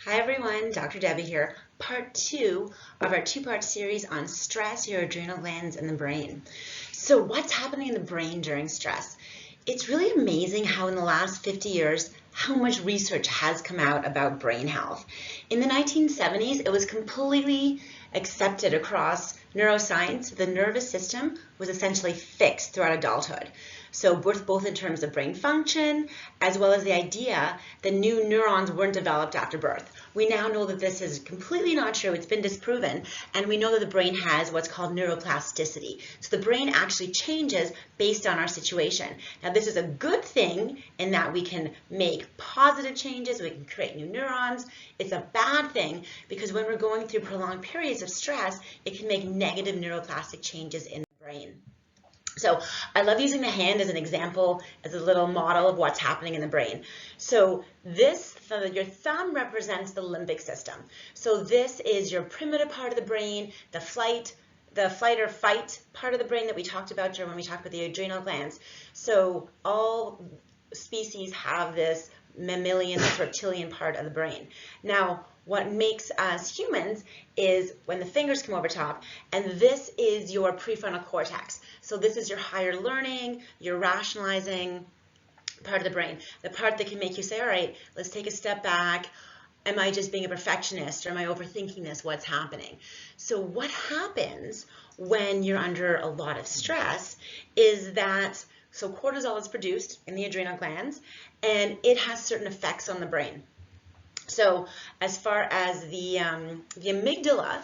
Hi everyone, Dr. Debbie here. Part 2 of our two-part series on stress, your adrenal glands, and the brain. So what's happening in the brain during stress? It's really amazing how in the last 50 years, how much research has come out about brain health. In the 1970s, it was completely accepted across neuroscience. The nervous system was essentially fixed throughout adulthood. So both in terms of brain function, as well as the idea that new neurons weren't developed after birth. We now know that this is completely not true. It's been disproven. And we know that the brain has what's called neuroplasticity. So the brain actually changes based on our situation. Now, this is a good thing in that we can make positive changes. We can create new neurons. It's a bad thing because when we're going through prolonged periods of stress, it can make negative neuroplastic changes in the brain. So I love using the hand as an example, as a little model of what's happening in the brain. So your thumb represents the limbic system. So this is your primitive part of the brain, the flight or fight part of the brain that we talked about when we talked about the adrenal glands. So all species have this mammalian, this reptilian part of the brain. Now, what makes us humans is when the fingers come over top, and this is your prefrontal cortex. So this is your higher learning, your rationalizing part of the brain, the part that can make you say, all right, let's take a step back. Am I just being a perfectionist, or am I overthinking this? What's happening? So what happens when you're under a lot of stress is that cortisol is produced in the adrenal glands, and it has certain effects on the brain. So as far as the amygdala,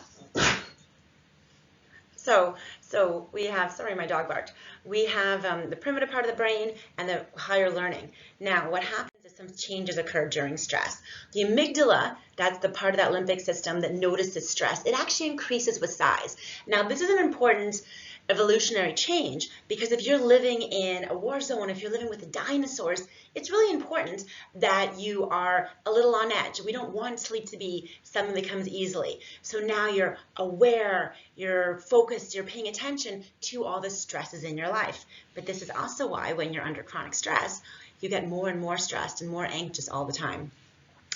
so we have, sorry, my dog barked. We have the primitive part of the brain and the higher learning. Now, what happens is some changes occur during stress. The amygdala, that's the part of that limbic system that notices stress, it actually increases with size. Now, this is an important evolutionary change because if you're living in a war zone, if you're living with the dinosaurs, it's really important that you are a little on edge. We don't want sleep to be something that comes easily. So now you're aware, you're focused, you're paying attention to all the stresses in your life. But this is also why when you're under chronic stress, you get more and more stressed and more anxious all the time.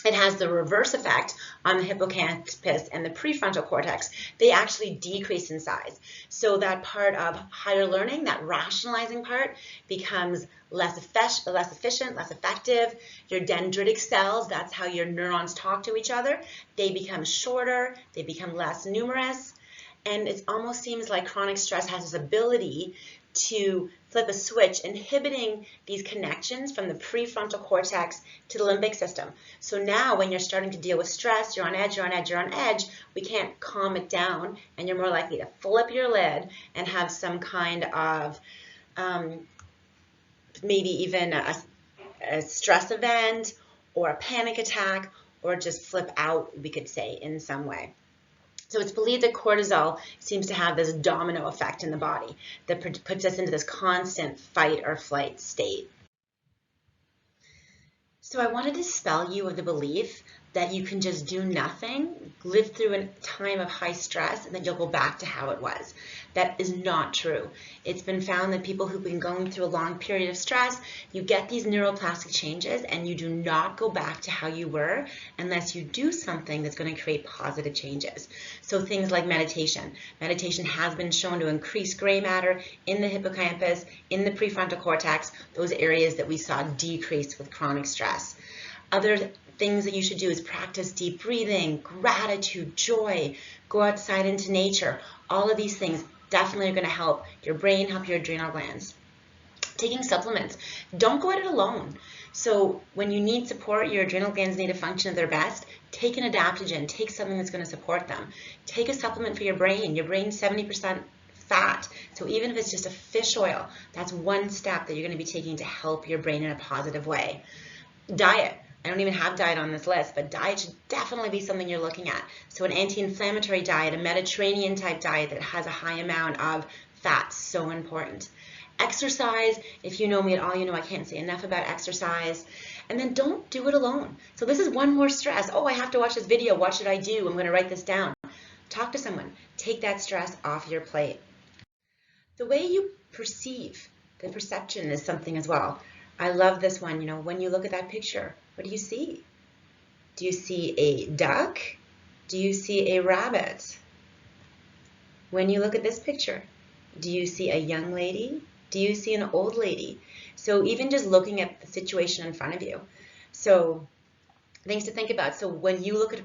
It has the reverse effect on the hippocampus and the prefrontal cortex. They actually decrease in size. So that part of higher learning, that rationalizing part, becomes less efficient, less effective. Your dendritic cells, that's how your neurons talk to each other, they become shorter, they become less numerous. And it almost seems like chronic stress has this ability to flip a switch, inhibiting these connections from the prefrontal cortex to the limbic system. So now when you're starting to deal with stress, you're on edge, you're on edge, you're on edge, we can't calm it down, and you're more likely to flip your lid and have some kind of maybe even a stress event or a panic attack, or just flip out, we could say, in some way. So it's believed that cortisol seems to have this domino effect in the body that puts us into this constant fight or flight state. So I want to dispel you of the belief that you can just do nothing, live through a time of high stress, and then you'll go back to how it was. That is not true. It's been found that people who've been going through a long period of stress, you get these neuroplastic changes and you do not go back to how you were unless you do something that's going to create positive changes. So things like meditation. Meditation has been shown to increase gray matter in the hippocampus, in the prefrontal cortex, those areas that we saw decrease with chronic stress. Other things that you should do is practice deep breathing, gratitude, joy, go outside into nature. All of these things definitely are going to help your brain, help your adrenal glands. Taking supplements. Don't go at it alone. So when you need support, your adrenal glands need to function at their best, take an adaptogen, take something that's going to support them. Take a supplement for your brain. Your brain's 70% fat. So even if it's just a fish oil, that's one step that you're going to be taking to help your brain in a positive way. Diet. I don't even have diet on this list, but diet should definitely be something you're looking at. So an anti-inflammatory diet, a Mediterranean type diet that has a high amount of fat, so important. Exercise, if you know me at all, you know I can't say enough about exercise. And then don't do it alone. So this is one more stress. Oh, I have to watch this video. What should I do? I'm going to write this down. Talk to someone. Take that stress off your plate. The way you perceive, the perception is something as well. I love this one, when you look at that picture, what do you see? Do you see a duck? Do you see a rabbit? When you look at this picture, do you see a young lady? Do you see an old lady? So even just looking at the situation in front of you. So things to think about. So when you look at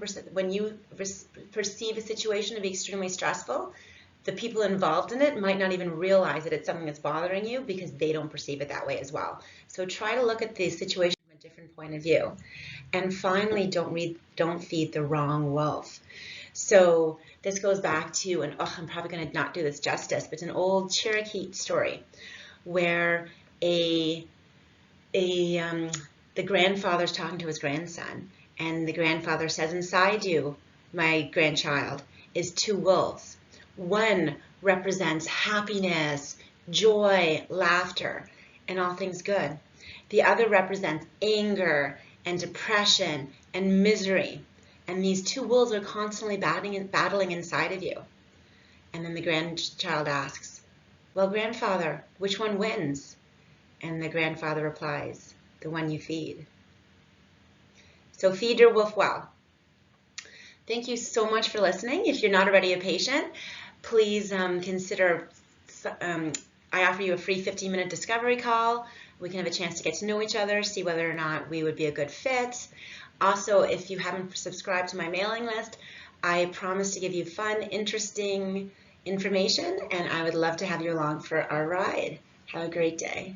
perceive a situation to be extremely stressful, the people involved in it might not even realize that it's something that's bothering you because they don't perceive it that way as well. So try to look at the situation from a different point of view. And finally, don't feed the wrong wolf. So this goes back to, and I'm probably going to not do this justice, but it's an old Cherokee story where the grandfather's talking to his grandson, and the grandfather says, inside you, my grandchild, is two wolves. One represents happiness, joy, laughter, and all things good. The other represents anger and depression and misery. And these two wolves are constantly battling inside of you. And then the grandchild asks, well, grandfather, which one wins? And the grandfather replies, the one you feed. So feed your wolf well. Thank you so much for listening. If you're not already a patient, please consider, I offer you a free 15-minute discovery call. We can have a chance to get to know each other, see whether or not we would be a good fit. Also, if you haven't subscribed to my mailing list, I promise to give you fun, interesting information, and I would love to have you along for our ride. Have a great day.